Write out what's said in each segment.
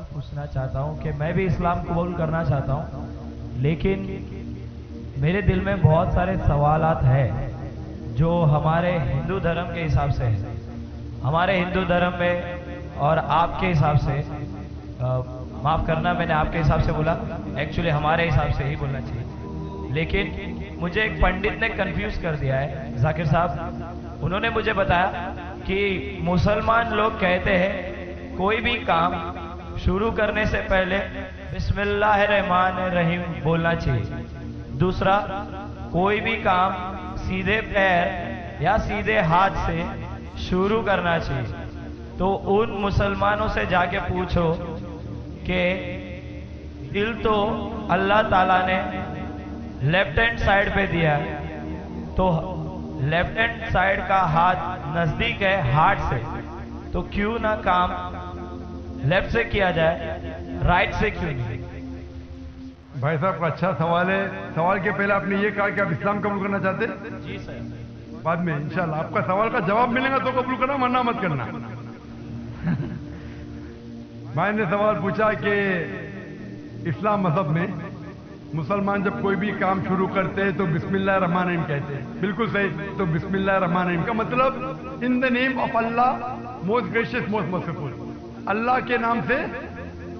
سوال پوچھنا چاہتا ہوں کہ میں بھی اسلام قبول کرنا چاہتا ہوں، لیکن میرے دل میں بہت سارے سوالات ہیں جو ہمارے ہندو دھرم کے حساب سے ہیں. ہمارے ہندو دھرم میں اور آپ کے حساب سے، معاف کرنا میں نے آپ کے حساب سے بولا، ایکچولی ہمارے حساب سے ہی بولنا چاہیے. لیکن مجھے ایک پنڈت نے کنفیوز کر دیا ہے، ذاکر صاحب. انہوں نے مجھے بتایا کہ مسلمان لوگ کہتے ہیں کوئی بھی کام شروع کرنے سے پہلے بسم اللہ الرحمن الرحیم بولنا چاہیے. دوسرا، کوئی بھی کام سیدھے پیر یا سیدھے ہاتھ سے شروع کرنا چاہیے. تو ان مسلمانوں سے جا کے پوچھو کہ دل تو اللہ تعالیٰ نے لیفٹ ہینڈ سائڈ پہ دیا ہے، تو لیفٹ ہینڈ سائڈ کا ہاتھ نزدیک ہے ہارٹ سے، تو کیوں نہ کام لیفٹ سے کیا جائے، رائٹ سے کیوں نہیں؟ بھائی صاحب کا اچھا سوال ہے. سوال کے پہلے آپ نے یہ کہا کہ آپ اسلام قبول کرنا چاہتے ہیں؟ جی سر. بعد میں انشاءاللہ آپ کا سوال کا جواب ملے گا تو قبول کرنا، ورنہ مت کرنا. میں نے سوال پوچھا کہ اسلام مذہب میں مسلمان جب کوئی بھی کام شروع کرتے ہیں تو بسم اللہ الرحمن الرحیم کہتے ہیں. بالکل صحیح. تو بسم اللہ الرحمن الرحیم کا مطلب ان دا نیم آف اللہ موسٹ گریشیس موسٹ مرسیفل، اللہ کے نام سے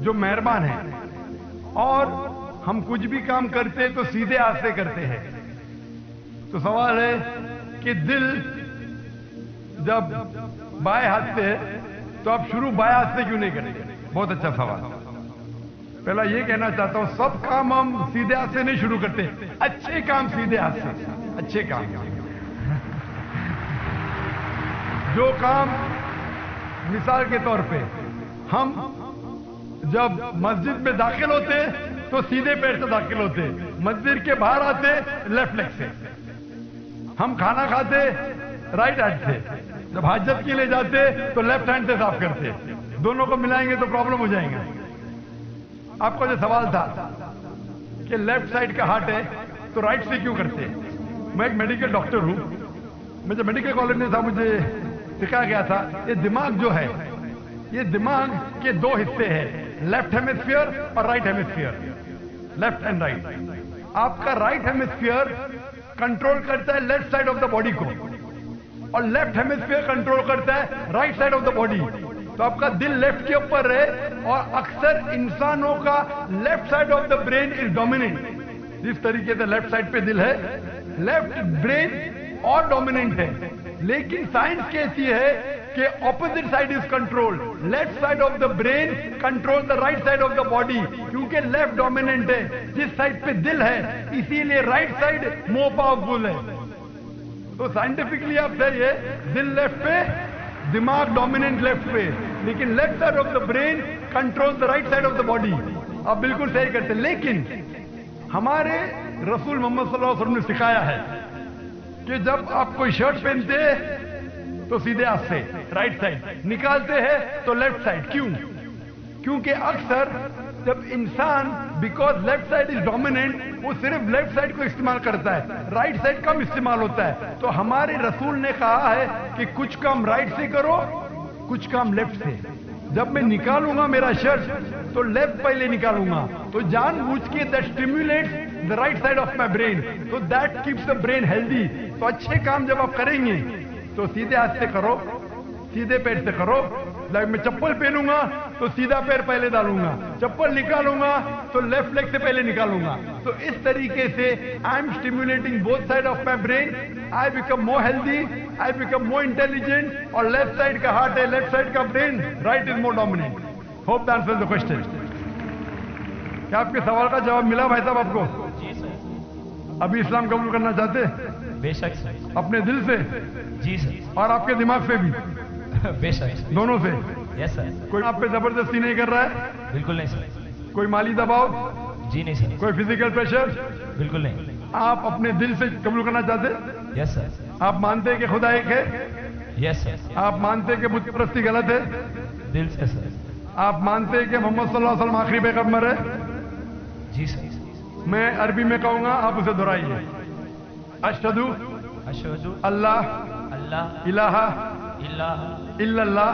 جو مہربان ہے. اور ہم کچھ بھی کام کرتے تو سیدھے ہاتھ سے کرتے ہیں. تو سوال ہے کہ دل جب بائیں ہاتھ سے ہے تو آپ شروع بائیں ہاتھ سے کیوں نہیں کرتے؟ بہت اچھا سوال. پہلا یہ کہنا چاہتا ہوں سب کام ہم سیدھے ہاتھ سے نہیں شروع کرتے، اچھے کام سیدھے ہاتھ سے. اچھے کام جو کام مثال کے طور پہ ہم جب مسجد میں داخل ہوتے تو سیدھے پیر سے داخل ہوتے، مسجد کے باہر آتے لیفٹ لیگ سے. ہم کھانا کھاتے رائٹ ہینڈ سے، جب حاجت کے لیے جاتے تو لیفٹ ہینڈ سے صاف کرتے. دونوں کو ملائیں گے تو پرابلم ہو جائیں گے. آپ کا جو سوال تھا کہ لیفٹ سائڈ کا ہارٹ ہے تو رائٹ سے کیوں کرتے؟ میں ایک میڈیکل ڈاکٹر ہوں. مجھے میڈیکل کالج میں تھا، مجھے سکھایا گیا تھا یہ دماغ جو ہے، یہ دماغ کے دو حصے ہیں، لیفٹ ہیمسفیئر اور right hemisphere, left and right. آپ کا رائٹ ہیمسفیئر کنٹرول کرتا ہے left side of the body کو، اور لیفٹ ہیمسفیئر کنٹرول کرتا ہے right side of the body. تو آپ کا دل لیفٹ کے اوپر ہے، اور اکثر انسانوں کا left side of the brain is dominant. جس طریقے سے لیفٹ سائڈ پہ دل ہے، لیفٹ برین اور ڈومیننٹ ہے. لیکن سائنس کہتی ہے کہ opposite side is control, left side of the brain control the right side of the body, کیونکہ لیفٹ ڈومیننٹ ہے جس سائڈ پہ دل ہے، اسی لیے رائٹ سائڈ مور پاورفل ہے. تو سائنٹیفکلی آپ صحیح ہے، دل لیفٹ پہ، دماغ ڈومیننٹ لیفٹ پہ، لیکن left side of the brain control the right side of the body. آپ بالکل صحیح کرتے. لیکن ہمارے رسول محمد صلی اللہ علیہ وسلم نے سکھایا ہے کہ جب آپ کوئی شرٹ پہنتے تو سیدھے ہاتھ سے رائٹ سائڈ، نکالتے ہیں تو لیفٹ سائڈ. کیوں؟ کیونکہ اکثر جب انسان because left side is dominant, وہ صرف لیفٹ سائڈ کو استعمال کرتا ہے، رائٹ سائڈ کم استعمال ہوتا ہے. تو ہمارے رسول نے کہا ہے کہ کچھ کام رائٹ سے کرو، کچھ کام لیفٹ سے. جب میں نکالوں گا میرا شرٹ تو لیفٹ پہلے نکالوں گا، تو جان بوجھ کے that stimulates the right side of my brain, تو that keeps the brain healthy. تو اچھے کام جب آپ کریں گے تو سیدھے ہاتھ سے کرو، سیدھے پیر سے کرو. میں چپل پہنوں گا تو سیدھا پیر پہلے ڈالوں گا، چپل نکالوں گا تو لیفٹ لیگ سے پہلے نکالوں گا. تو اس طریقے سے I am stimulating both side of my brain, I become more healthy, I become more intelligent. اور لیفٹ سائڈ کا ہارٹ ہے، لیفٹ سائڈ کا brain, right is more dominant. Hope the answer the question. کیا آپ کے سوال کا جواب ملا بھائی صاحب آپ کو؟ جی سر. ابھی اسلام قبول کرنا چاہتے؟ بے شک سر. اپنے دل سے جی سر. اور آپ کے دماغ سے بھی؟ بے شک. دونوں سے؟ یس سر. کوئی آپ پہ زبردستی نہیں کر رہا ہے؟ بالکل نہیں سر. کوئی مالی دباؤ؟ جی نہیں سر. کوئی فزیکل پریشر؟ بالکل نہیں. آپ اپنے دل سے قبول کرنا چاہتے؟ یس سر. آپ مانتے کہ خدا ایک ہے؟ یس سر. آپ مانتے کہ بت پرستی غلط ہے؟ دل سے سر. آپ مانتے کہ محمد صلی اللہ علیہ وسلم آخری پیغمبر ہے؟ جی سر. میں عربی میں کہوں گا، آپ اسے دہرائیے. اشہدو اشہدو اللہ اللہ الہ الہ الا اللہ